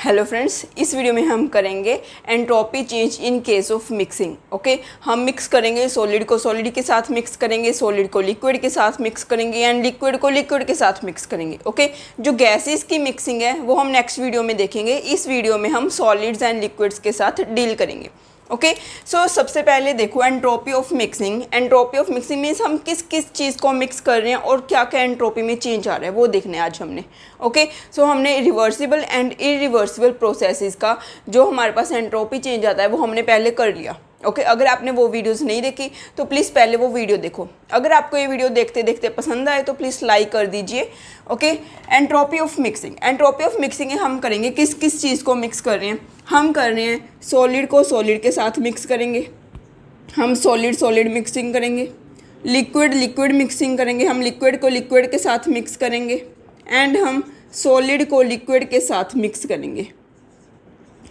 Hello friends, इस video में हम करेंगे entropy change in case of mixing. Okay, हम मिक्स करेंगे सॉलिड को सॉलिड के साथ मिक्स करेंगे, सॉलिड को लिक्विड के साथ मिक्स करेंगे एंड लिक्विड को लिक्विड के साथ मिक्स करेंगे। ओके, जो गैसेस की मिक्सिंग है वो हम नेक्स्ट वीडियो में देखेंगे। इस वीडियो में हम सॉलिड्स एंड लिक्विड्स के साथ डील करेंगे। ओके, सो सबसे पहले देखो entropy of mixing. Entropy of mixing means हम किस किस चीज़ को मिक्स कर रहे हैं और क्या क्या एंट्रोपी में चेंज आ रहा है वो देखना है आज हमने। ओके, सो हमने रिवर्सिबल एंड इरिवर्सिबल प्रोसेसेस का जो हमारे पास एंट्रोपी चेंज आता है वो हमने पहले कर लिया। ओके, अगर आपने वो वीडियोस नहीं देखी तो प्लीज़ पहले वो वीडियो देखो। अगर आपको ये वीडियो देखते देखते पसंद आए तो प्लीज़ लाइक कर दीजिए। Okay, entropy of mixing. Entropy of mixing हम करेंगे किस किस चीज़ को मिक्स कर रहे हैं। हम कर रहे हैं सॉलिड को सॉलिड के साथ मिक्स करेंगे, हम सॉलिड सॉलिड मिक्सिंग करेंगे। लिक्विड लिक्विड मिक्सिंग करेंगे, हम लिक्विड को लिक्विड के साथ मिक्स करेंगे एंड हम सॉलिड को लिक्विड के साथ मिक्स करेंगे।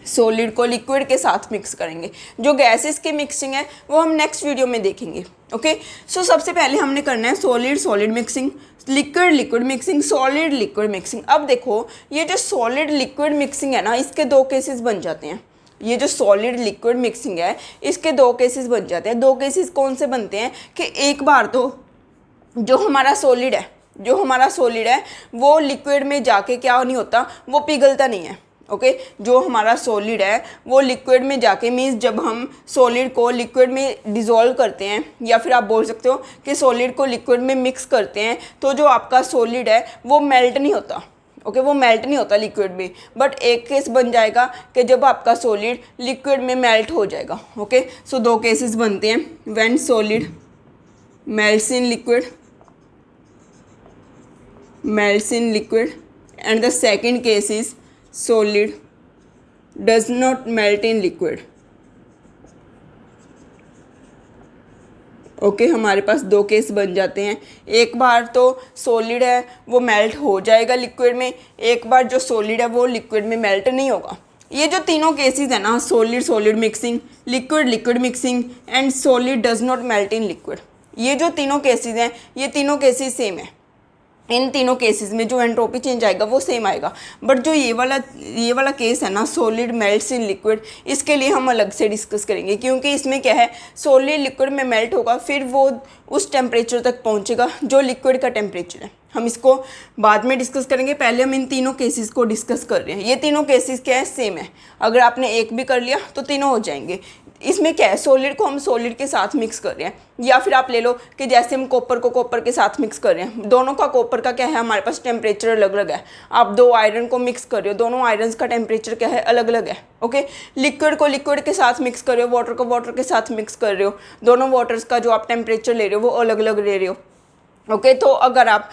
सॉलिड को लिक्विड के साथ मिक्स करेंगे। जो गैसेस की मिक्सिंग है वो हम नेक्स्ट वीडियो में देखेंगे। ओके, सो सबसे पहले हमने करना है solid solid mixing, liquid liquid mixing, solid liquid mixing. अब देखो ये जो सॉलिड लिक्विड मिक्सिंग है ना, इसके दो केसेस बन जाते हैं। ये जो सॉलिड लिक्विड मिक्सिंग है इसके दो केसेस बन जाते हैं। दो केसेस कौन से बनते हैं कि एक बार तो जो हमारा सॉलिड है वो लिक्विड में जाके क्या नहीं होता, वो पिघलता नहीं है। ओके, जो हमारा सॉलिड है वो लिक्विड में जाके मीन्स जब हम सॉलिड को लिक्विड में डिज़ोल्व करते हैं या फिर आप बोल सकते हो कि सॉलिड को लिक्विड में मिक्स करते हैं तो जो आपका सॉलिड है वो मेल्ट नहीं होता। ओके, वो मेल्ट नहीं होता लिक्विड में। बट एक केस बन जाएगा कि जब आपका सॉलिड लिक्विड में मेल्ट हो जाएगा। ओके, सो दो केसेस बनते हैं, when solid melts in liquid and the second case is solid does not melt in liquid। Okay, हमारे पास दो केस बन जाते हैं। एक बार तो सॉलिड है वो मेल्ट हो जाएगा लिक्विड में, एक बार जो सॉलिड है वो लिक्विड में मेल्ट नहीं होगा। ये जो तीनों केसेस है ना, solid solid mixing, liquid liquid mixing and solid does not melt in liquid, ये जो तीनों केसेस हैं ये तीनों केसेस सेम है। इन तीनों केसेस में जो एंट्रोपी चेंज आएगा वो सेम आएगा। बट जो ये वाला केस है ना, सॉलिड मेल्ट्स इन लिक्विड, इसके लिए हम अलग से डिस्कस करेंगे क्योंकि इसमें क्या है, सॉलिड लिक्विड में मेल्ट होगा फिर वो उस टेम्परेचर तक पहुंचेगा जो लिक्विड का टेम्परेचर है। हम इसको बाद में डिस्कस करेंगे, पहले हम इन तीनों केसेस को डिस्कस कर रहे हैं। ये तीनों केसेस क्या है, सेम है। अगर आपने एक भी कर लिया तो तीनों हो जाएंगे। इसमें क्या है, सॉलिड को हम सॉलिड के साथ मिक्स कर रहे हैं, या फिर आप ले लो कि जैसे हम कॉपर को कॉपर के साथ मिक्स कर रहे हैं। दोनों का कॉपर का क्या है, हमारे पास टेम्परेचर अलग अलग है। आप दो आयरन को मिक्स कर रहे हो, दोनों आयरन्स का टेम्परेचर क्या है, अलग अलग है। ओके, लिक्विड को लिक्विड के साथ मिक्स कर रहे हो, वाटर को वाटर के साथ मिक्स कर रहे हो, दोनों वाटर्स का जो आप टेम्परेचर ले रहे हो वो अलग अलग ले रहे हो। ओके, तो अगर आप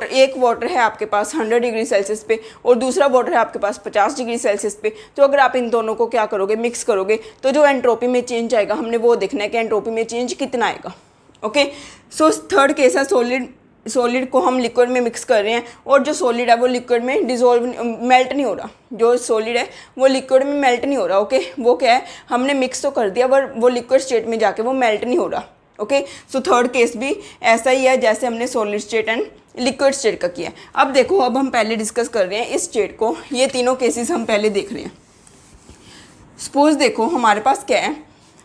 एक वाटर है आपके पास 100 डिग्री सेल्सियस पे और दूसरा वाटर है आपके पास 50 डिग्री सेल्सियस पे, तो अगर आप इन दोनों को क्या करोगे, मिक्स करोगे, तो जो एंट्रोपी में चेंज आएगा हमने वो देखना है कि एंट्रोपी में चेंज कितना आएगा। ओके, सो थर्ड केस है सॉलिड को हम लिक्विड में मिक्स कर रहे हैं और जो सॉलिड है वो लिक्विड में मेल्ट नहीं हो रहा। जो सॉलिड है वो लिक्विड में मेल्ट नहीं हो रहा। ओके, वो क्या है, हमने मिक्स तो कर दिया पर वो लिक्विड स्टेट में जाके वो मेल्ट नहीं हो रहा। ओके, सो थर्ड केस भी ऐसा ही है जैसे हमने solid state and liquid state का किया। अब देखो, अब हम पहले डिस्कस कर रहे हैं इस स्टेट को। ये तीनों केसेस हम पहले देख रहे हैं। सपोज देखो हमारे पास क्या है,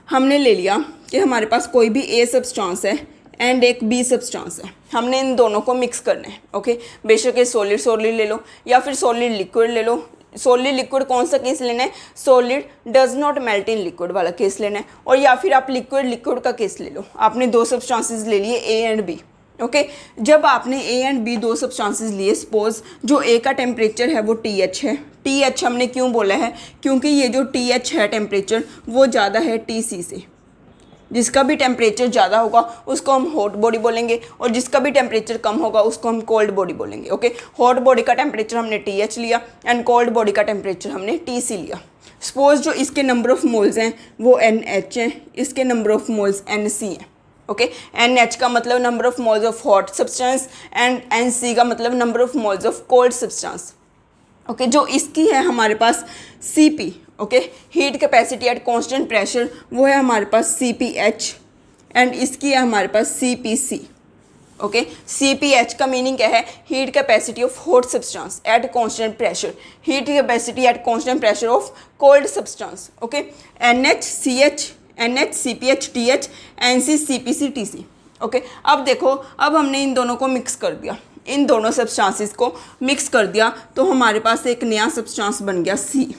हमने ले लिया कि हमारे पास कोई भी ए सब्सटेंस है एंड एक बी सब्सटेंस है, हमने इन दोनों को मिक्स करना है। ओके, बेशक ये सॉलिड सॉलिड ले लो या फिर सॉलिड लिक्विड ले लो। सॉलिड लिक्विड कौन सा केस लेना है, solid does not melt in liquid वाला केस लेना है, और या फिर आप लिक्विड लिक्विड का केस ले लो। आपने दो सब्सटेंसेस ले लिए ए एंड बी। ओके, जब आपने ए एंड बी दो सब्सटेंसेस लिए, सपोज जो ए का टेम्परेचर है वो TH है। TH हमने क्यों बोला है, क्योंकि ये जो TH है टेम्परेचर वो ज़्यादा है TC से। जिसका भी टेम्परेचर ज़्यादा होगा उसको हम हॉट बॉडी बोलेंगे और जिसका भी टेम्परेचर कम होगा उसको हम कोल्ड बॉडी बोलेंगे। ओके, हॉट बॉडी का टेम्परेचर हमने TH लिया एंड कोल्ड बॉडी का टेम्परेचर हमने TC लिया। सपोज जो इसके नंबर ऑफ मोल्स हैं वो NH हैं, इसके नंबर ऑफ मोल्स NC हैं। ओके, NH का मतलब number of moles of hot substance and NC का मतलब number of moles of cold substance. Okay, जो इसकी है हमारे पास CP, okay, heat capacity at constant pressure, वो है हमारे पास CPH एंड इसकी है हमारे पास CPC। ओके। CPH का मीनिंग क्या है? Heat capacity of hot substance at constant pressure, heat capacity at constant pressure of cold substance. Okay. NHCH, NHCPH TH, NCCPC TC। Okay. अब देखो, अब हमने इन दोनों को मिक्स कर दिया, इन दोनों सब्सटेंसेस को मिक्स कर दिया, तो हमारे पास एक नया सब्सटेंस बन गया C।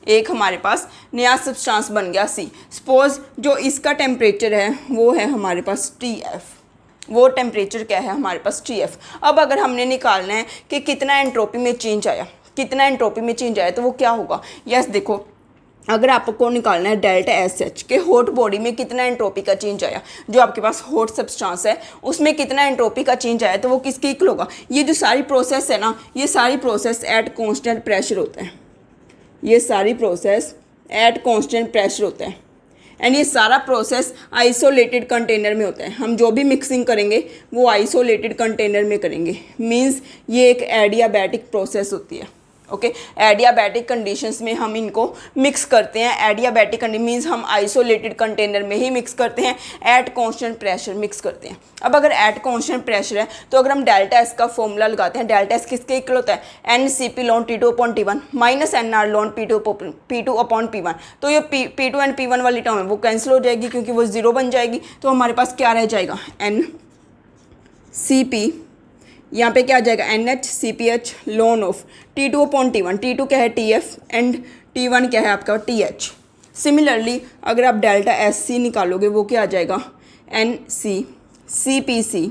एक हमारे पास नया सब्सटेंस बन गया C। सपोज जो इसका टेम्परेचर है वो है हमारे पास TF, वो टेम्परेचर क्या है हमारे पास TF। अब अगर हमने निकालना है कि कितना एंट्रोपी में चेंज आया, कितना एंट्रोपी में चेंज आया, तो वो क्या होगा? यस देखो, अगर आपको निकालना है डेल्टा SH के हॉट बॉडी में कितना एंट्रोपी का चेंज आया, जो आपके पास हॉट सब्सटेंस है उसमें कितना एंट्रोपी का चेंज आया, तो वो किसके इक्वल होगा? ये जो सारी प्रोसेस है ना, ये सारी प्रोसेस एट कांस्टेंट प्रेशर होता है, ये सारी प्रोसेस एट कांस्टेंट प्रेशर होता है, एंड ये सारा प्रोसेस आइसोलेटेड कंटेनर में होता है। हम जो भी मिक्सिंग करेंगे वो आइसोलेटेड कंटेनर में करेंगे, मींस ये एक एडियाबैटिक प्रोसेस होती है। ओके। एडियाबैटिक कंडीशंस में हम इनको मिक्स करते हैं। एडियाबैटिक कंडीशन मीन्स हम आइसोलेटेड कंटेनर में ही मिक्स करते हैं, एट कांस्टेंट प्रेशर मिक्स करते हैं। अब अगर एट कांस्टेंट प्रेशर है तो अगर हम डेल्टा एस का फॉर्मूला लगाते हैं, डेल्टा एस किसके इक्वल होता है? NCP lawn T2 upon T1 minus NR lawn P2 upon P1। तो ये P2 एंड P1 वाली टर्म है वो कैंसिल हो जाएगी क्योंकि वो 0 बन जाएगी, तो हमारे पास क्या रह जाएगा? NCP, यहाँ पे क्या आ जाएगा? NHCPH ln of T2 upon T1। T2 क्या है? TF, एंड T1 क्या है आपका? TH। सिमिलरली अगर आप डेल्टा SC निकालोगे वो क्या आ जाएगा? NCCPC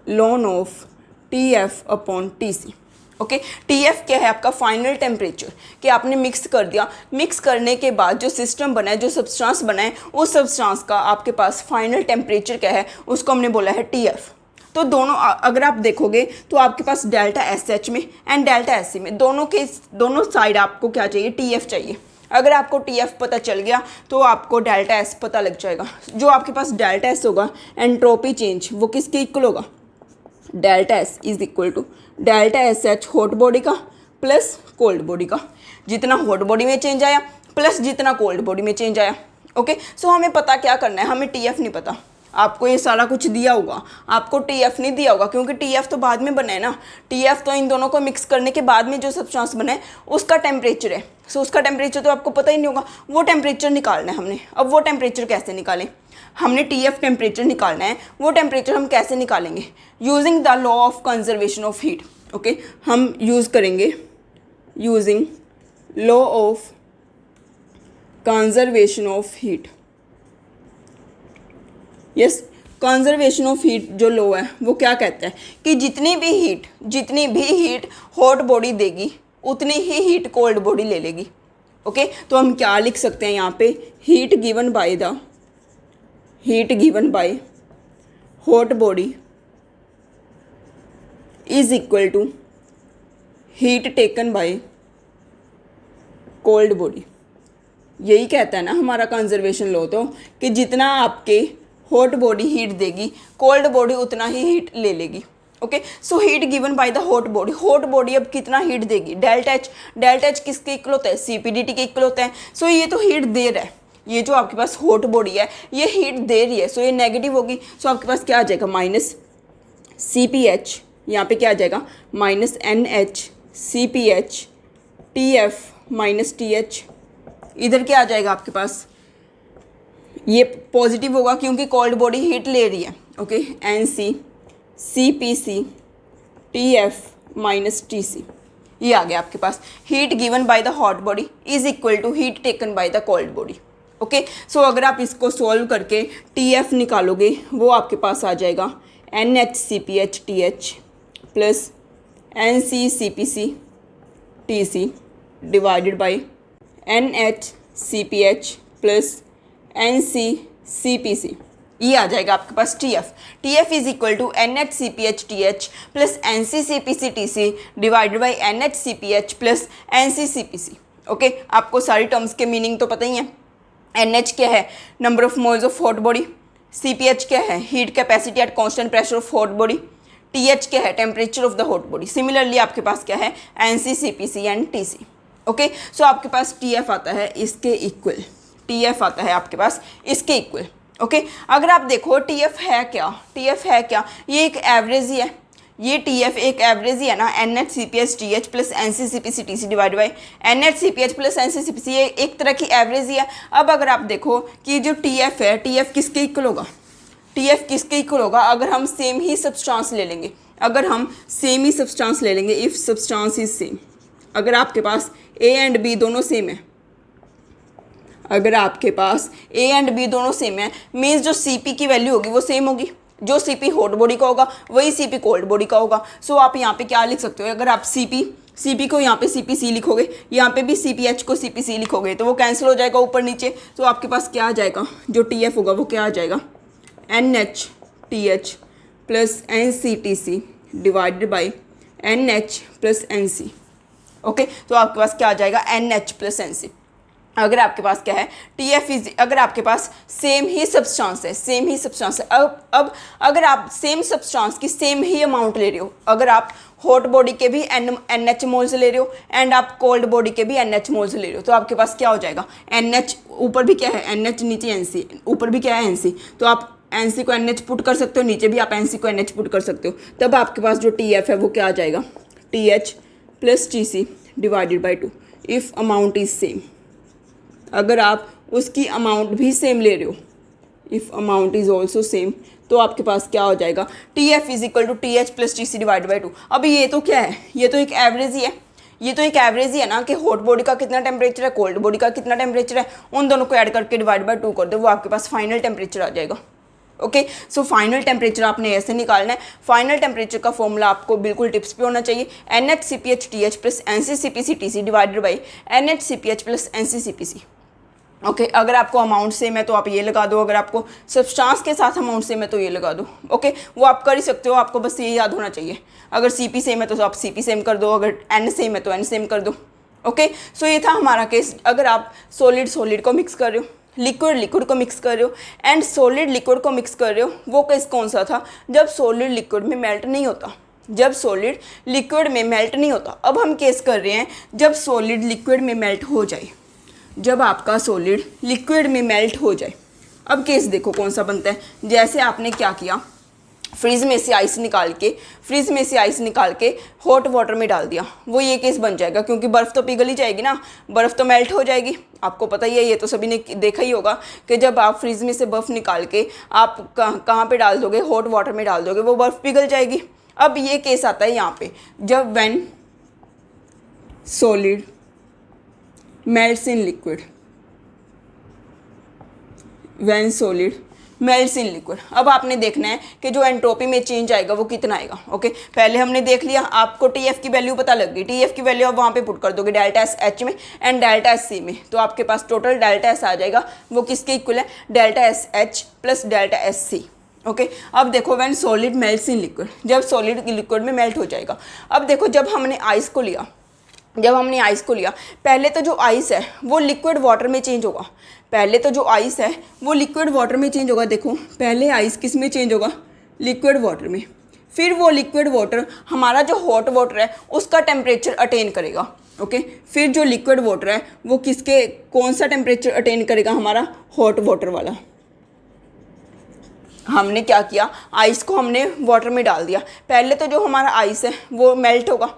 ln of TF upon TC। Okay. TF क्या है आपका? फाइनल टेम्परेचर, कि आपने मिक्स कर दिया, मिक्स करने के बाद जो सिस्टम बना है, जो सब्सटेंस बना है, उस सब्सटेंस का आपके पास फाइनल टेम्परेचर क्या है, उसको हमने बोला है TF। तो दोनों अगर आप देखोगे तो आपके पास डेल्टा SH में एंड डेल्टा SC में दोनों साइड आपको क्या चाहिए? TF चाहिए। अगर आपको TF पता चल गया तो आपको डेल्टा S पता लग जाएगा। जो आपके पास डेल्टा S होगा, एंट्रोपी चेंज, वो किसके इक्वल होगा? Delta S is equal to delta SH hot body का प्लस कोल्ड बॉडी का। जितना हॉट बॉडी में चेंज आया प्लस जितना कोल्ड बॉडी में चेंज आया। ओके। सो हमें पता क्या करना है? हमें TF नहीं पता। आपको ये सारा कुछ दिया होगा, आपको TF नहीं दिया होगा, क्योंकि TF तो बाद में बना है ना। TF तो इन दोनों को मिक्स करने के बाद में जो सब्सटेंस बना है उसका टेम्परेचर है। सो उसका टेम्परेचर तो आपको पता ही नहीं होगा, वो टेम्परेचर निकालना है हमने। अब वो टेम्परेचर कैसे निकालें? हमने TF टेम्परेचर निकालना है। वो टेम्परेचर हम कैसे निकालेंगे? Using the law of conservation of heat. Okay. हम यूज़ करेंगे using law of conservation of heat. Yes, conservation of heat जो लॉ है वो क्या कहता है कि जितनी भी हीट हॉट बॉडी देगी उतनी ही हीट कोल्ड बॉडी ले लेगी। ओके। तो हम क्या लिख सकते हैं यहाँ पे? Heat given by hot body is equal to heat taken by cold body. यही कहता है ना हमारा कंजर्वेशन लॉ, तो कि जितना आपके हॉट बॉडी हीट देगी कोल्ड बॉडी उतना ही हीट ले लेगी। Okay. So heat given by the hot body अब कितना हीट देगी? डेल्टा एच किसके इक्वल होता है? CPDT के इक्वल होता है। सो ये तो हीट दे रहा है, ये जो आपके पास हॉट बॉडी है ये हीट दे रही है, सो ये नेगेटिव होगी। सो आपके पास क्या आ जाएगा? माइनस CPH, यहाँ पे क्या आ जाएगा? Minus NHCPH TF minus TH। इधर क्या आ जाएगा आपके पास? ये पॉजिटिव होगा क्योंकि कोल्ड बॉडी हीट ले रही है। Okay. NCCPC TF minus TC, ये आ गया आपके पास। Heat given by the hot body is equal to heat taken by the cold body. Okay. So अगर आप इसको सॉल्व करके TF निकालोगे वो आपके पास आ जाएगा NHCPH TH plus NCCPC TC divided by NHCPH plus NCCPC। ये आ जाएगा आपके पास TF is equal to NHCPH TH plus NCCPC TC divided by NHCPH plus NCCPC। Okay. आपको सारी टर्म्स के मीनिंग तो पता ही है। NH क्या है? Number of moles of hot body. CPH क्या है? Heat capacity at constant pressure of hot body. TH क्या है? Temperature of the hot body. Similarly आपके पास क्या है? NCCPC and TC। ओके। सो आपके पास TF आता है इसके इक्वल, TF आता है आपके पास इसके इक्वल। ओके अगर आप देखो टी एफ है क्या, टी एफ है क्या, ये एक एवरेज ही है, ये टी एफ एक एवरेज ही है ना, N H C P H T H plus N C C P C T C divide by N H C P H plus N C C P C, ये एक तरह की average ही है। अब अगर आप देखो कि जो टी एफ है, टी एफ किसके इक्वल होगा, टी एफ किसके इक्वल होगा, अगर हम सेम ही सब्सटेंस ले लेंगे, अगर हम सेम ही सब्सटेंस ले लेंगे, इफ़ सब्सटेंस इज सेम, अगर आपके पास ए एंड बी दोनों सेम है, अगर आपके पास ए एंड बी दोनों सेम है, मीन्स जो सी पी की वैल्यू होगी वो सेम होगी, जो सी पी हॉट बॉडी का होगा वही सी पी कोल्ड बॉडी का होगा। सो आप यहाँ पे क्या लिख सकते हो, अगर आप सी पी को यहाँ पे सी पी सी लिखोगे, यहाँ पे भी सी पी एच को सी पी सी लिखोगे तो वो कैंसिल हो जाएगा ऊपर नीचे, तो आपके पास क्या आ जाएगा, जो टी एफ होगा वो क्या आ जाएगा, N H T H plus N C T C divided by N H plus N C. Okay तो आपके पास क्या आ जाएगा, N H plus N C. अगर आपके पास क्या है, टी एफ इज, अगर आपके पास सेम ही सब्सटेंस है, सेम ही सब्सटेंस है, अब अगर आप सेम सब्सटेंस की सेम ही अमाउंट ले रहे हो, अगर आप हॉट बॉडी के भी एन एच मोल्स ले रहे हो एंड आप कोल्ड बॉडी के भी एन एच मोल्स ले रहे हो, तो आपके पास क्या हो जाएगा, एन एच ऊपर भी क्या है एन एच, नीचे एन सी, ऊपर भी क्या है एन सी, तो आप एन सी को एन एच पुट कर सकते हो, नीचे भी आप एन सी को एन एच पुट कर सकते हो, तब आपके पास जो टी एफ है वो क्या आ जाएगा, T H plus T C divided by 2 if amount is same. अगर आप उसकी अमाउंट भी सेम ले रहे हो, if amount is also same, तो आपके पास क्या हो जाएगा, T F is equal to T H plus T C divide by 2। अभी ये तो क्या है, ये तो एक एवरेज ही है, ये तो एक एवरेज ही है ना कि हॉट बॉडी का कितना टेम्परेचर है, कोल्ड बॉडी का कितना टेम्परेचर है, उन दोनों को ऐड करके डिवाइड बाई 2 कर दो, वो आपके पास फाइनल टेम्परेचर आ जाएगा। ओके सो फाइनल टेम्परेचर आपने ऐसे निकालना है। फाइनल टेम्परेचर का फॉर्मूला आपको बिल्कुल टिप्स पे होना चाहिए, N H C P H T H plus N C C P C T C divided by N H C P H plus N C C P C. Okay अगर आपको amount same है तो आप ये लगा दो, अगर आपको सब्सटेंस के साथ अमाउंट सेम है तो ये लगा दो। ओके वो आप कर ही सकते हो, आपको बस ये याद होना चाहिए, अगर सी पी सेम है तो आप सी पी सेम कर दो, अगर एन सेम है तो एन सेम कर दो। ओके सो ये था हमारा केस, अगर आप सॉलिड सॉलिड को मिक्स कर रहे हो, लिक्विड लिक्विड को मिक्स कर रहे हो एंड सॉलिड लिक्विड को मिक्स कर रहे हो, वो केस कौन सा था, जब सॉलिड लिक्विड में मेल्ट नहीं होता, जब सॉलिड लिक्विड में मेल्ट नहीं होता। अब हम केस कर रहे हैं जब सॉलिड लिक्विड में मेल्ट हो जाए, जब आपका सॉलिड लिक्विड में मेल्ट हो जाए। अब केस देखो कौन सा बनता है, जैसे आपने क्या किया, फ्रिज में से आइस निकाल के, फ्रिज में से आइस निकाल के हॉट वाटर में डाल दिया, वो ये केस बन जाएगा, क्योंकि बर्फ़ तो पिघल ही जाएगी ना, बर्फ़ तो मेल्ट हो जाएगी। आपको पता ही है, ये तो सभी ने देखा ही होगा कि जब आप फ्रिज में से बर्फ़ निकाल के आप कहाँ पे डाल दोगे, हॉट वाटर में डाल दोगे, वो बर्फ़ पिघल जाएगी। अब ये केस आता है यहाँ पे, जब when solid melts in liquid, when solid melts in liquid. अब आपने देखना है कि जो एंट्रोपी में चेंज आएगा वो कितना आएगा। ओके पहले हमने देख लिया, आपको टी एफ की वैल्यू पता लग गई, टी एफ की वैल्यू आप वहाँ पे पुट कर दोगे डेल्टा एस एच में एंड डेल्टा एस सी में, तो आपके पास टोटल डेल्टा एस आ जाएगा, वो किसके इक्वल है, delta S H plus delta S C. Okay अब देखो when solid melts in liquid, जब सॉलिड लिक्विड में मेल्ट हो जाएगा। अब देखो जब हमने आइस को लिया, जब हमने आइस को लिया, पहले तो जो आइस है वो लिक्विड वाटर में चेंज होगा, पहले तो जो आइस है वो लिक्विड वाटर में चेंज होगा। देखो पहले आइस किस में चेंज होगा, लिक्विड वाटर में, फिर वो लिक्विड वाटर हमारा जो हॉट वाटर है उसका टेम्परेचर अटेन करेगा। ओके फिर जो लिक्विड वाटर है वो किसके, कौन सा टेम्परेचर अटेन करेगा, हमारा हॉट वाटर वाला। हमने क्या किया, आइस को हमने वाटर में डाल दिया, पहले तो जो हमारा आइस है वो मेल्ट होगा,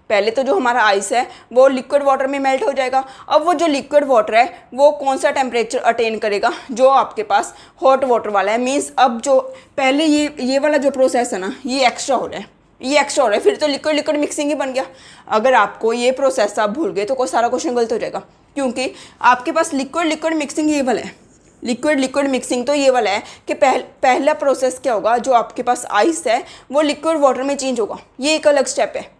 पहले तो जो हमारा आइस है वो लिक्विड वाटर में मेल्ट हो जाएगा। अब वो जो लिक्विड वाटर है वो कौन सा टेम्परेचर अटेन करेगा, जो आपके पास हॉट वाटर वाला है। मीन्स अब जो पहले ये वाला जो प्रोसेस है ना, ये एक्स्ट्रा हो रहा है, ये एक्स्ट्रा हो रहा है, फिर तो लिक्विड लिक्विड मिक्सिंग ही बन गया। अगर आपको ये प्रोसेस आप भूल गए तो सारा क्वेश्चन गलत हो जाएगा, क्योंकि आपके पास लिक्विड लिक्विड मिक्सिंग ये वाला है, लिक्विड लिक्विड मिक्सिंग तो ये वाला है कि पहला प्रोसेस क्या होगा, जो आपके पास आइस है वो लिक्विड वाटर में चेंज होगा, ये एक अलग स्टेप है।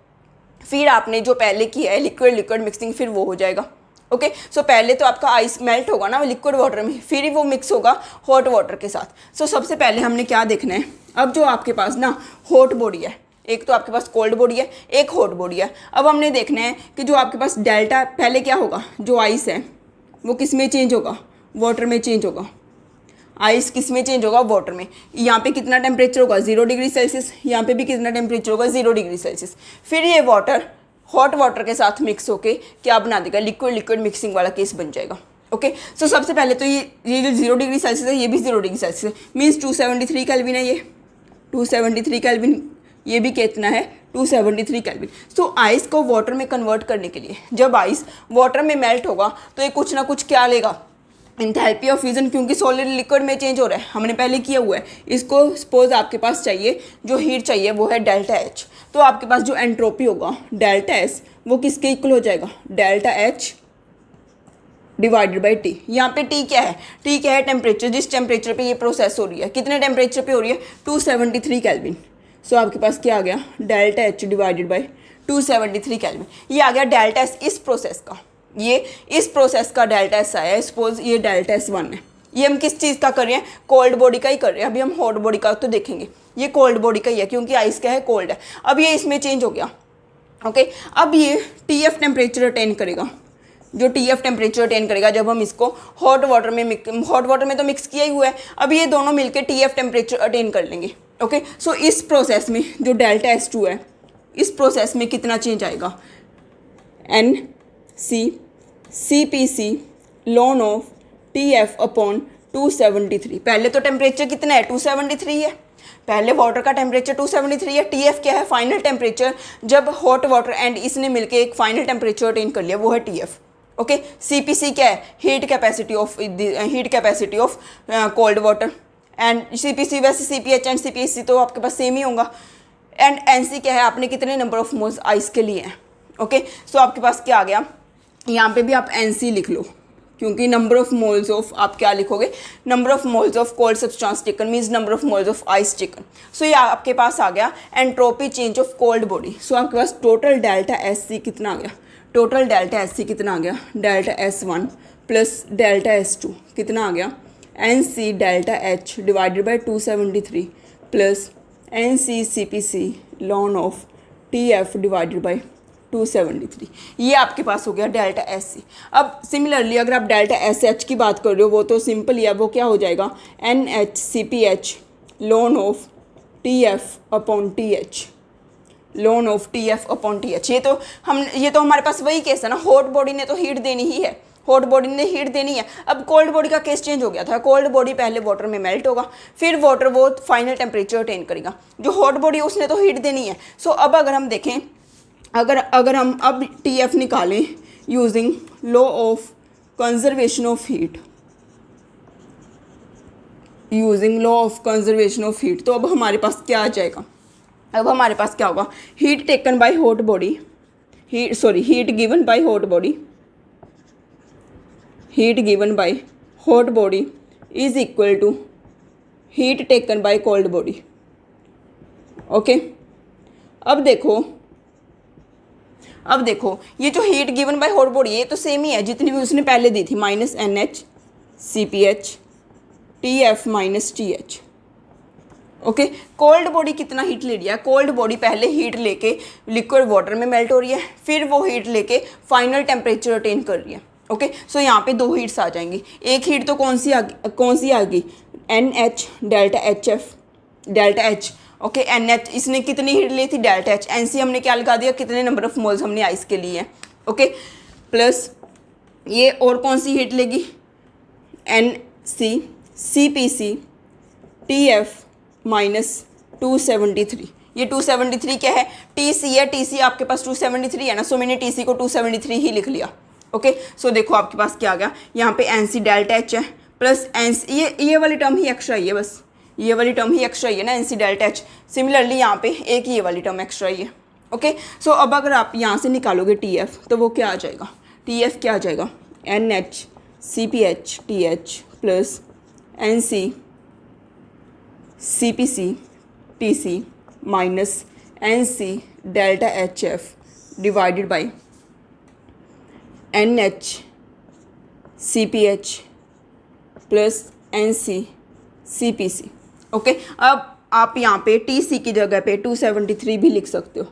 फिर आपने जो पहले किया है लिक्विड लिक्विड मिक्सिंग, फिर वो हो जाएगा। ओके सो पहले तो आपका आइस मेल्ट होगा ना लिक्विड वाटर में, फिर ही वो मिक्स होगा हॉट वाटर के साथ। सो सबसे पहले हमने क्या देखना है, अब जो आपके पास ना हॉट बॉडी है, एक तो आपके पास कोल्ड बॉडी है, एक हॉट बॉडी है। अब हमने देखना है कि जो आपके पास डेल्टा, पहले क्या होगा, जो आइस है वो किस में चेंज होगा, वाटर में चेंज होगा। आइस किस में चेंज होगा, वाटर में। यहाँ पे कितना टेम्परेचर होगा, 0 डिग्री सेल्सियस, यहाँ पे भी कितना टेम्परेचर होगा, 0 डिग्री सेल्सियस। फिर ये वाटर हॉट वाटर के साथ मिक्स होके क्या बना देगा, लिक्विड लिक्विड मिक्सिंग वाला केस बन जाएगा। ओके। सो सबसे पहले तो ये जो 0 डिग्री सेल्सियस है ये भी 0 डिग्री सेल्सियस है, मीन्स 273 केल्विन है ये, 273 केल्विन। ये भी कितना है 273 केल्विन। सो आइस को वाटर में कन्वर्ट करने के लिए, जब आइस वाटर में मेल्ट होगा तो ये कुछ ना कुछ क्या लेगा, एंथैल्पी ऑफ फ्यूजन, क्योंकि सॉलिड लिक्विड में चेंज हो रहा है, हमने पहले किया हुआ है। इसको सपोज आपके पास चाहिए, जो हीट चाहिए वो है डेल्टा एच, तो आपके पास जो एंट्रोपी होगा डेल्टा एस वो किसके इक्वल हो जाएगा, delta H divided by T. यहाँ पे टी क्या है, टी क्या है टेम्परेचर, जिस टेम्परेचर पे ये प्रोसेस हो रही है, कितने टेम्परेचर पे हो रही है 273 केल्विन। सो आपके पास क्या आ गया, delta H divided by 273 kelvin. ये आ गया डेल्टा एस इस प्रोसेस का, ये इस प्रोसेस का डेल्टा एस आया है। सपोज ये डेल्टा एस 1 है, ये हम किस चीज़ का कर रहे हैं, कोल्ड बॉडी का ही कर रहे हैं। अभी हम हॉट बॉडी का तो देखेंगे, ये कोल्ड बॉडी का ही है क्योंकि आइस क्या है, कोल्ड है। अब ये इसमें चेंज हो गया, ओके। अब ये टी एफ टेम्परेचर अटेन करेगा, जो टी एफ टेम्परेचर अटेन करेगा जब हम इसको हॉट वाटर में तो मिक्स किया ही हुआ है। अब ये दोनों मिलकर टी एफ टेम्परेचर अटेन कर लेंगे, ओके। सो इस प्रोसेस में जो डेल्टा एस 2 है, इस प्रोसेस में कितना चेंज आएगा, N C P C ln of T F upon 273। पहले तो टेम्परेचर कितना है 273 है, पहले वाटर का टेम्परेचर 273 है। टी एफ क्या है, फाइनल टेम्परेचर, जब हॉट वाटर एंड इसने मिलके एक फाइनल टेम्परेचर अटेन कर लिया, वो है T F, okay. C P C क्या है, heat capacity of cold water, and C P C वैसे C P H and C P H C तो आपके पास सेम ही होगा। एंड एन सी क्या है, आपने कितने नंबर ऑफ मोल्स आइस के लिए हैं, ओके। सो आपके पास क्या आ गया, यहाँ पे भी आप एन सी लिख लो, क्योंकि नंबर ऑफ मोल्स ऑफ, आप क्या लिखोगे, number of moles of cold substance taken means number of moles of ice taken. So ये आपके पास आ गया entropy change of cold body. So आपके पास टोटल डेल्टा एस सी कितना आ गया, टोटल डेल्टा एस सी कितना आ गया, delta S 1 plus delta S 2 कितना आ गया, N C delta H divided by 273 plus N C C P C ln of T F divided by 273। ये आपके पास हो गया डेल्टा एस सी। अब सिमिलरली अगर आप डेल्टा एस एच की बात कर रहे हो, वो तो सिंपल ही है, वो क्या हो जाएगा, N H C P H ln of T F upon T H, ln of T F upon T H. ये तो हमारे पास वही केस है ना, हॉट बॉडी ने तो हीट देनी ही है, हॉट बॉडी ने हीट देनी है। अब कोल्ड बॉडी का केस चेंज हो गया था, कोल्ड बॉडी पहले वाटर में मेल्ट होगा, फिर वाटर वो फाइनल टेम्परेचर अटेन करेगा, जो हॉट बॉडी है उसने तो हीट देनी है। सो अब अगर हम देखें, अगर हम अब टी एफ निकालें using law of conservation of heat, using law of conservation of heat, तो अब हमारे पास क्या आ जाएगा, अब हमारे पास क्या होगा, heat taken by hot body, heat given by hot body, heat given by hot body is equal to heat taken by cold body, okay. अब देखो ये जो heat given by hot body, ये तो सेम ही है जितनी भी उसने पहले दी थी, minus N H C P H T F minus T H, okay. Cold body कितना हीट ले लिया, कोल्ड बॉडी पहले हीट लेके लिक्विड वाटर में मेल्ट हो रही है, फिर वो हीट लेके फाइनल टेम्परेचर अटेन कर रही है, ओके। सो यहाँ पे दो हीट्स आ जाएंगी, एक हीट तो कौन सी आ गई, N H delta H F delta H, okay. N H इसने कितनी हीट ली थी, डेल्टा एच। एन सी हमने क्या लगा दिया, कितने नंबर ऑफ मोल्स हमने आइस के लिए हैं, ओके। प्लस ये और कौन सी हीट लेगी, N C C P C T F minus 273। ये 273 क्या है, टी सी है, टी सी आपके पास 273 है ना, सो मैंने टी सी को 273 ही लिख लिया, ओके। सो देखो आपके पास क्या आ गया, यहाँ पे एन सी डेल्टा एच है प्लस एन सी, ये वाली टर्म ही एक्स्ट्रा ही है, बस ये वाली टर्म ही एक्स्ट्रा ही है ना, N C delta H. Similarly यहाँ पे एक ये वाली टर्म एक्स्ट्रा ही है, ओके। सो अब अगर आप यहाँ से निकालोगे टी एफ, तो वो क्या आ जाएगा, टी एफ क्या आ जाएगा, N H C P H T H plus N C C P C T C minus N C delta H F divided by N H C P H plus N C C P C, okay. अब आप यहाँ पे T C की जगह पे 273 भी लिख सकते हो,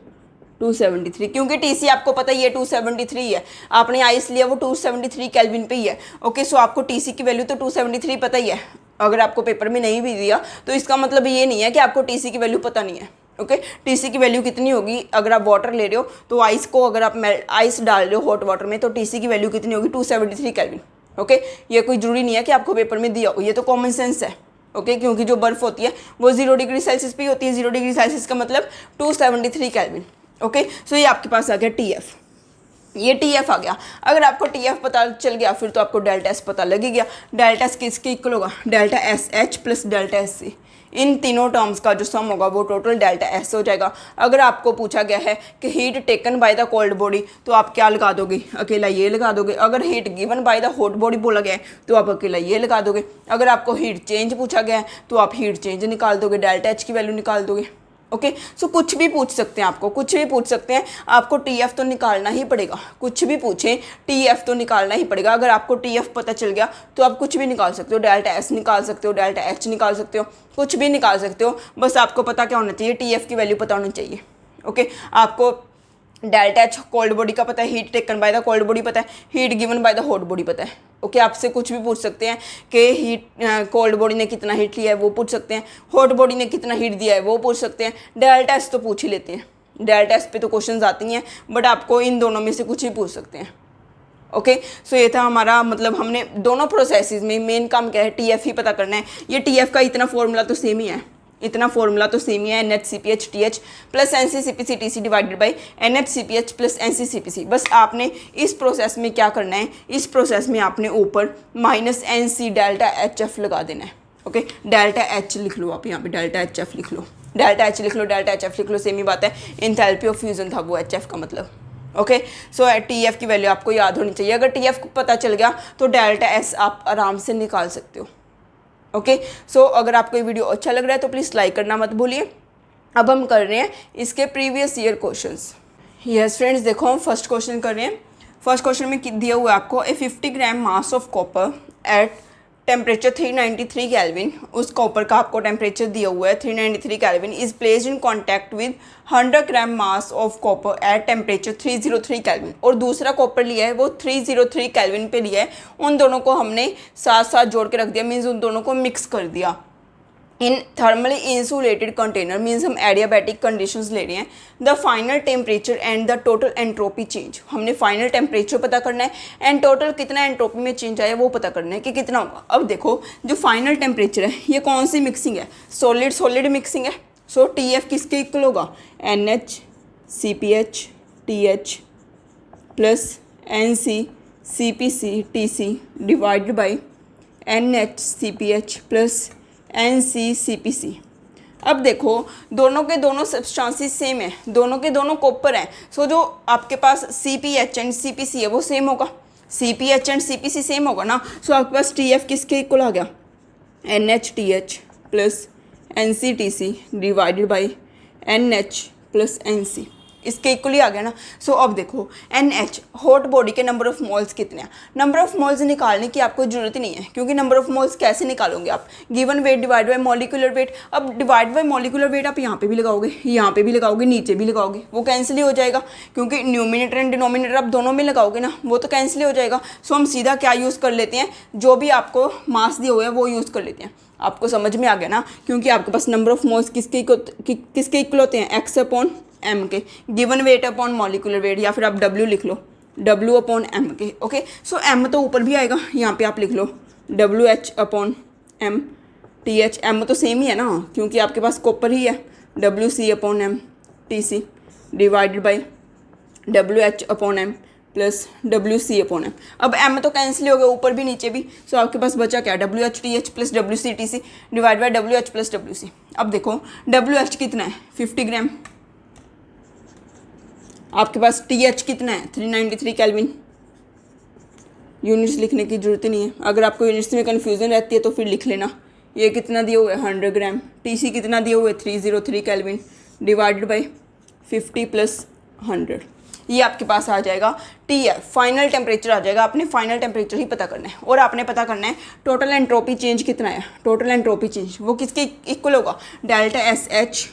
273, क्योंकि टी सी आपको पता ही है 273 है, आपने आइस लिया वो 273 केल्विन पे ही है, ओके। सो आपको टी सी की वैल्यू तो 273 पता ही है, अगर आपको पेपर में नहीं भी दिया तो इसका मतलब ये नहीं है कि आपको टी सी की वैल्यू पता नहीं है, ओके। टी सी की वैल्यू कितनी होगी, अगर आप वाटर ले रहे हो तो आइस को अगर आप आइस डाल रहे हो हॉट वाटर में, तो टी सी की वैल्यू कितनी होगी, 273 केल्विन, ओके, ये कोई ज़रूरी नहीं है कि आपको पेपर में दिया हो, ये तो कॉमन सेंस है। ओके, क्योंकि जो बर्फ़ होती है वो 0 डिग्री सेल्सियस पे ही होती है। 0 डिग्री सेल्सियस का मतलब 273 केल्विन। ओके, सो ये आपके पास आ गया टी एफ, ये टी एफ आ गया। अगर आपको टी एफ पता चल गया फिर तो आपको डेल्टा एस पता लग ही गया। डेल्टा एस किसके इक्वल होगा? Delta S H plus delta S C, इन तीनों टर्म्स का जो सम होगा वो टोटल डेल्टा एस हो जाएगा। अगर आपको पूछा गया है कि heat taken by the cold body तो आप क्या लगा दोगे? अकेला ये लगा दोगे। अगर heat given by the hot body बोला गया है तो आप अकेला ये लगा दोगे। अगर आपको हीट चेंज पूछा गया है तो आप हीट चेंज निकाल दोगे, डेल्टा एच की वैल्यू निकाल दोगे। ओके, सो कुछ भी पूछ सकते हैं, आपको कुछ भी पूछ सकते हैं, आपको टी एफ तो निकालना ही पड़ेगा। कुछ भी पूछें टी एफ तो निकालना ही पड़ेगा। अगर आपको टी एफ पता चल गया तो आप कुछ भी निकाल सकते हो, डेल्टा एस निकाल सकते हो, डेल्टा एच निकाल सकते हो, कुछ भी निकाल सकते हो। बस आपको पता क्या होना चाहिए? टी एफ की वैल्यू पता होनी चाहिए। ओके, आपको डेल्टा एच कोल्ड बॉडी का पता है, heat taken by the cold body पता है, heat given by the hot body पता है। ओके, आपसे कुछ भी पूछ सकते हैं कि हीट कोल्ड बॉडी ने कितना हीट लिया है वो पूछ सकते हैं, हॉट बॉडी ने कितना हीट दिया है वो पूछ सकते हैं। डेल्टा एस तो पूछ ही लेते हैं, डेल्टा एस पे तो क्वेश्चंस आती हैं, बट आपको इन दोनों में से कुछ ही पूछ सकते हैं। ओके, सो ये था हमारा, मतलब हमने दोनों प्रोसेसेस में मेन काम क्या है? टी एफ ही पता करना है। ये टी एफ का इतना फॉर्मूला तो सेम ही है, इतना फॉर्मूला तो सेम ही है, NHCPH TH plus NCCPC TC divided by NHCPH plus NCCPC। बस आपने इस प्रोसेस में क्या करना है? इस प्रोसेस में आपने ऊपर माइनस NC डेल्टा HF लगा देना है। ओके, डेल्टा H लिख लो, आप यहाँ पे डेल्टा HF लिख लो, डेल्टा H लिख लो, डेल्टा HF लिख लो, सेम ही बात है। एंथैल्पी ऑफ फ्यूजन था वो HF का मतलब। ओके, सो TF की वैल्यू आपको याद होनी चाहिए। अगर TF को पता चल गया तो डेल्टा S आप आराम से निकाल सकते हो। ओके, सो अगर आपको ये वीडियो अच्छा लग रहा है तो प्लीज़ लाइक करना मत भूलिए। अब हम कर रहे हैं इसके previous year questions. Yes friends, देखो हम फर्स्ट क्वेश्चन कर रहे हैं। फर्स्ट क्वेश्चन में दिया हुआ है आपको A 50 gram mass of copper at temperature 393 kelvin. उस कॉपर का आपको टेम्परेचर दिया हुआ है 393 kelvin, is placed in contact with 100 gram mass of copper at temperature 303 kelvin. और दूसरा कॉपर लिया है वो 303 केल्विन पे लिया है। उन दोनों को हमने साथ साथ जोड़ के रख दिया, मीन्स उन दोनों को मिक्स कर दिया इन थर्मली इंसुलेटेड कंटेनर, मीन्स हम एडियाबैटिक कंडीशंस ले रहे हैं। The final temperature and the total entropy change, हमने फाइनल टेम्परेचर पता करना है एंड टोटल कितना एंट्रोपी में चेंज आया वो पता करना है कि कितना होगा। अब देखो जो फाइनल टेम्परेचर है ये कौन सी मिक्सिंग है? सॉलिड सॉलिड मिक्सिंग है। सो टी एफ किसके इक्वल होगा? NHCPH TH plus NCCPC TC divided by NHCPH plus NCCPC। अब देखो दोनों के दोनों सब्सटेंसेस सेम है, दोनों के दोनों कॉपर हैं। सो जो आपके पास CPH एंड CPC है वो सेम होगा, CPH एंड CPC सेम होगा ना। सो आपके पास TF किसके इक्वल आ गया? NHTH plus NCTC divided by NH plus NC, इसके इक्वली आ गया ना। सो अब देखो NH हॉट बॉडी के नंबर ऑफ मोल्स कितने हैं? नंबर ऑफ मोल्स निकालने की आपको जरूरत ही नहीं है, क्योंकि नंबर ऑफ मोल्स कैसे निकालोगे आप? Given weight divide by molecular weight. अब डिवाइड बाय मॉलिक्यूलर वेट आप यहाँ पे भी लगाओगे, यहाँ पे भी लगाओगे, नीचे भी लगाओगे, वो कैंसिल ही हो जाएगा, क्योंकि न्यूमिनेटर एंड डिनोमिनेटर आप दोनों में लगाओगे ना, वो तो कैंसिल ही हो जाएगा। सो हम सीधा क्या यूज़ कर लेते हैं? जो भी आपको मास दिए हुए हैं वो यूज़ कर लेते हैं। आपको समझ में आ गया ना, क्योंकि आपके पास नंबर ऑफ मोल्स किसके इक्वल होते हैं? X अपॉन M के, given weight upon molecular weight, या फिर आप W लिख लो, W अपॉन M के। ओके, सो M तो ऊपर भी आएगा, यहाँ पे आप लिख लो WH upon M TH। M तो सेम ही है ना, क्योंकि आपके पास कॉपर ही है, WC upon M TC divided by WH upon M plus WC upon M। अब M तो कैंसिल हो गया ऊपर भी नीचे भी। सो आपके पास बचा क्या? WH TH plus WC TC divide by WH plus WC। अब देखो WH कितना है? 50 ग्राम। आपके पास TH कितना है? 393 केल्विन। यूनिट्स लिखने की जरूरत नहीं है, अगर आपको यूनिट्स में कन्फ्यूजन रहती है तो फिर लिख लेना। ये कितना दिया हुआ है? 100 ग्राम। TC कितना दिया हुआ है? 303 केल्विन डिवाइडेड बाई 50 प्लस 100। ये आपके पास आ जाएगा TF, फाइनल टेम्परेचर आ जाएगा। आपने फाइनल टेम्परेचर ही पता करना है, और आपने पता करना है टोटल एंट्रोपी चेंज कितना है। टोटल एंट्रोपी चेंज वो किसके इक्वल होगा? Delta SH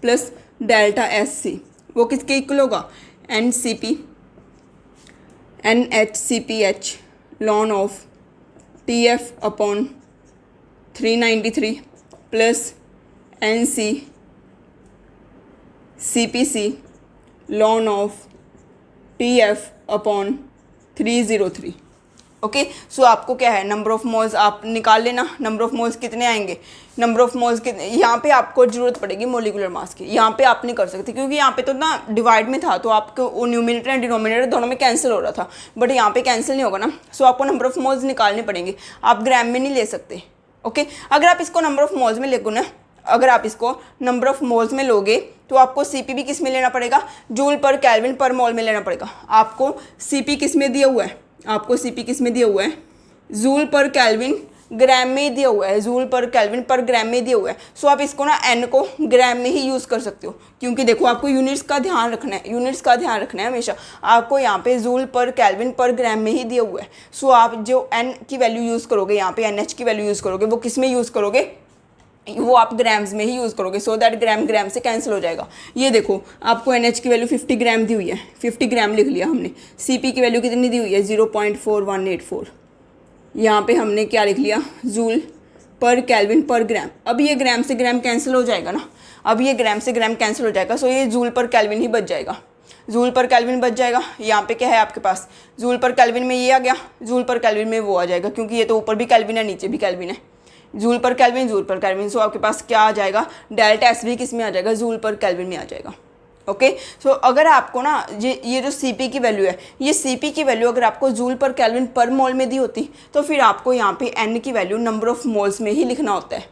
plus delta SC, वो किसके इक्वल होगा? NHCPH ln of TF upon 393 plus NCCPC ln of TF upon 303। Okay. So आपको क्या है, नंबर ऑफ मोल्स आप निकाल लेना, नंबर ऑफ मोल्स कितने आएंगे, नंबर ऑफ मोल्स कितने, यहाँ पे आपको जरूरत पड़ेगी मोलिकुलर मास की, यहाँ पे आप नहीं कर सकते क्योंकि यहाँ पे तो ना डिवाइड में था, तो आपको न्यूमिनेटर एंड डिनोमिनेटर दोनों में कैंसिल हो रहा था, बट यहाँ पे कैंसिल नहीं होगा ना। सो आपको नंबर ऑफ मोल्स निकालने पड़ेंगे, आप ग्राम में नहीं ले सकते। ओके, अगर आप इसको नंबर ऑफ मोल्स में लेगो ना, अगर आप इसको नंबर ऑफ मोल्स में लोगे तो आपको सीपी भी किस में लेना पड़ेगा, जूल पर केल्विन पर मोल में लेना पड़ेगा। आपको सीपी किस में दिया हुआ है, आपको सीपी किस में दिया हुआ है, जूल पर केल्विन ग्राम में दिया हुआ है, जूल पर केल्विन पर ग्राम में दिया हुआ है। सो आप इसको ना एन को ग्राम में ही यूज़ कर सकते हो, क्योंकि देखो आपको यूनिट्स का ध्यान रखना है, यूनिट्स का ध्यान रखना है हमेशा। आपको यहाँ पे जूल पर केल्विन पर ग्राम में ही दिया हुआ है। सो आप जो एन की वैल्यू यूज़ करोगे, यहाँ पे एन एच की वैल्यू यूज़ करोगे, वो किस में यूज़ करोगे, वो आप ग्राम्स में ही यूज़ करोगे, सो दैट ग्राम ग्राम से कैंसिल हो जाएगा। ये देखो आपको एन एच की वैल्यू 50 ग्राम दी हुई है, 50 ग्राम लिख लिया हमने। सी पी की वैल्यू कितनी दी हुई है, 0.4184। यहाँ पे हमने क्या लिख लिया, जूल पर केल्विन पर ग्राम। अब ये ग्राम से ग्राम कैंसिल हो जाएगा ना, अब ये ग्राम से ग्राम कैंसिल हो जाएगा, सो ये जूल पर केल्विन ही बच जाएगा, जूल पर केल्विन बच जाएगा। यहाँ पे क्या है आपके पास, जूल पर केल्विन में ये आ गया, जूल पर केल्विन में वो आ जाएगा, क्योंकि ये तो ऊपर भी केल्विन है नीचे भी केल्विन है, joule per kelvin joule per kelvin. So आपके पास क्या आ जाएगा, डेल्टा एस भी किस में आ जाएगा, जूल पर केल्विन में आ जाएगा। ओके, सो अगर आपको ना ये जो सीपी की वैल्यू है, ये सीपी की वैल्यू अगर आपको जूल पर केल्विन पर मोल में दी होती तो फिर आपको यहाँ पे एन की वैल्यू नंबर ऑफ मोल्स में ही लिखना होता है,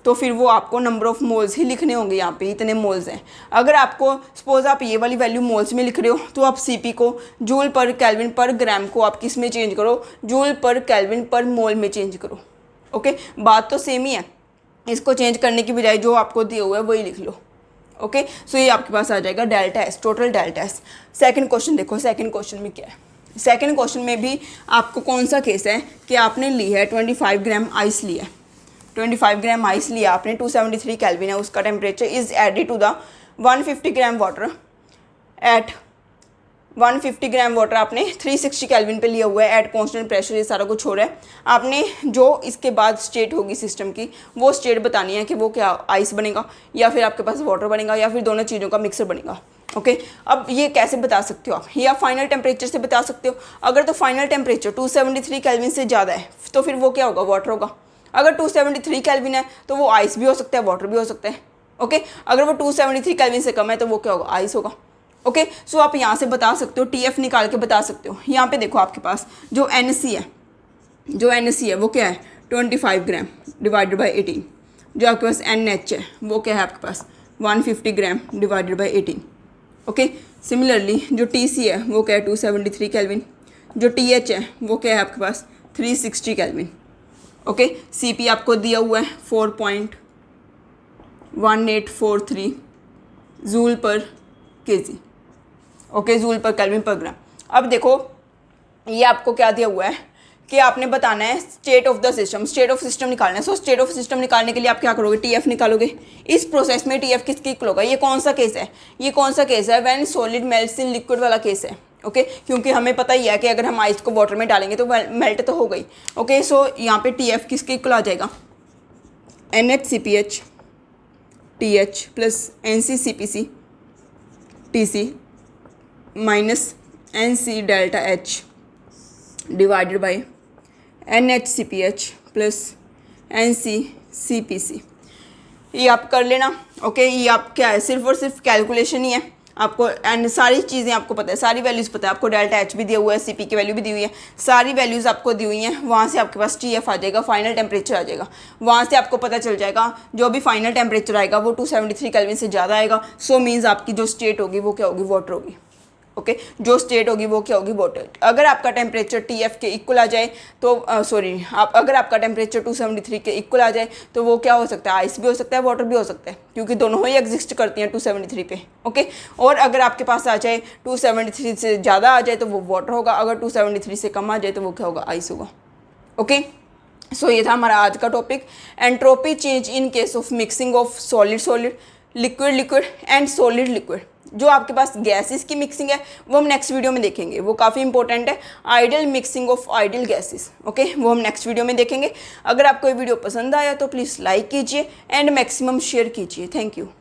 तो फिर वो आपको नंबर ऑफ मोल्स ही लिखने होंगे, यहाँ पे इतने मोल्स हैं। अगर आपको सपोज आप ये वाली वैल्यू मोल्स में लिख रहे हो तो आप सीपी को जूल पर केल्विन पर ग्राम को आप किस में चेंज करो, जूल पर केल्विन पर मोल में चेंज करो। ओके, बात तो सेम ही है, इसको चेंज करने की बजाय जो आपको दिया हुआ है वही लिख लो। ओके, सो ये आपके पास आ जाएगा delta S, total delta S. Second question देखो, सेकंड क्वेश्चन में क्या है, सेकंड क्वेश्चन में भी आपको कौन सा केस है कि आपने ली है 25 ग्राम आइस लिया है, 25 ग्राम आइस लिया आपने, 273 केल्विन है उसका temperature, is added to the 150 gram water at 150 gram water आपने 360 केल्विन पे लिया हुआ है एट कॉन्स्टेंट प्रेशर, ये सारा कुछ हो रहा है। आपने जो इसके बाद स्टेट होगी सिस्टम की वो स्टेट बतानी है कि वो क्या आइस बनेगा या फिर आपके पास वाटर बनेगा या फिर दोनों चीज़ों का मिक्सर बनेगा। ओके, अब ये कैसे बता सकते हो आप, या फाइनल टेम्परेचर से बता सकते हो। अगर तो फाइनल टेम्परेचर 273 केल्विन से ज़्यादा है तो फिर वो क्या होगा, वाटर होगा। अगर 273 केल्विन है तो वो आइस भी हो सकता है, वाटर भी हो सकता है। ओके, अगर वो 273 केल्विन से कम है तो वो क्या होगा, आइस होगा। ओके, सो आप यहाँ से बता सकते हो, टीएफ निकाल के बता सकते हो। यहाँ पे देखो आपके पास जो एनसी है, जो एनसी है वो क्या है 25 ग्राम डिवाइडेड बाई 18। जो आपके पास एनएच है वो क्या है आपके पास 150 gram divided by 18। Okay, similarly जो टीसी है वो क्या है 273 केल्विन, जो टीएच है वो क्या है आपके पास 360 केल्विन। ओके, सीपी आपको दिया हुआ है 4.1843 जूल पर KG. Okay, joule per kelvin पर ग्राम। अब देखो ये आपको क्या दिया हुआ है कि आपने बताना है state of the system, state of system निकालना है। सो स्टेट ऑफ सिस्टम निकालने के लिए आप क्या करोगे, टीएफ निकालोगे। इस प्रोसेस में टीएफ किसकी इक्वल होगा, ये कौन सा केस है, ये कौन सा केस है, when solid melts in liquid वाला केस है। ओके, क्योंकि हमें पता ही है कि अगर हम आइस को वाटर में डालेंगे तो मेल्ट तो हो गई। ओके, सो यहाँ पे टीएफ किसके इक्वल आ जाएगा, NHCPH TH plus NCCPC TC minus NC delta H divided by NHCPH plus NCCPC। ये आप कर लेना। ओके, ये आप क्या है, सिर्फ और सिर्फ कैलकुलेशन ही है, आपको एंड सारी चीज़ें आपको पता है, सारी वैल्यूज़ पता है आपको, डेल्टा एच भी दिया हुआ है, सीपी की वैल्यू भी दी हुई है, सारी वैल्यूज़ आपको दी हुई हैं। वहाँ से आपके पास टीएफ आ जाएगा, फाइनल टेम्परेचर आ जाएगा, वहाँ से आपको पता चल जाएगा जो भी फाइनल टेम्परेचर आएगा वो 273 केल्विन से ज़्यादा आएगा। सो मीन्स आपकी जो स्टेट होगी वो क्या होगी, वाटर होगी। ओके, जो स्टेट होगी वो क्या होगी, वाटर। अगर आपका टेम्परेचर टीएफ के इक्वल आ जाए तो अगर आपका टेम्परेचर 273 के इक्वल आ जाए तो वो क्या हो सकता है, आइस भी हो सकता है, वाटर भी हो सकता है, क्योंकि दोनों ही एग्जिस्ट करती हैं 273 पे। ओके, और अगर आपके पास आ जाए 273 से ज़्यादा आ जाए तो वो वाटर होगा, अगर 273 से कम आ जाए तो वो क्या होगा, आइस होगा। ओके, सो ये था हमारा आज का topic, entropy change in case of mixing of solid solid, liquid liquid and solid liquid. जो आपके पास गैसेस की मिक्सिंग है वो हम नेक्स्ट वीडियो में देखेंगे, वो काफ़ी इंपॉर्टेंट है। Ideal mixing of ideal gases, okay, वो हम नेक्स्ट वीडियो में देखेंगे। अगर आपको ये वीडियो पसंद आया तो प्लीज़ लाइक कीजिए एंड मैक्सिमम शेयर कीजिए। Thank you.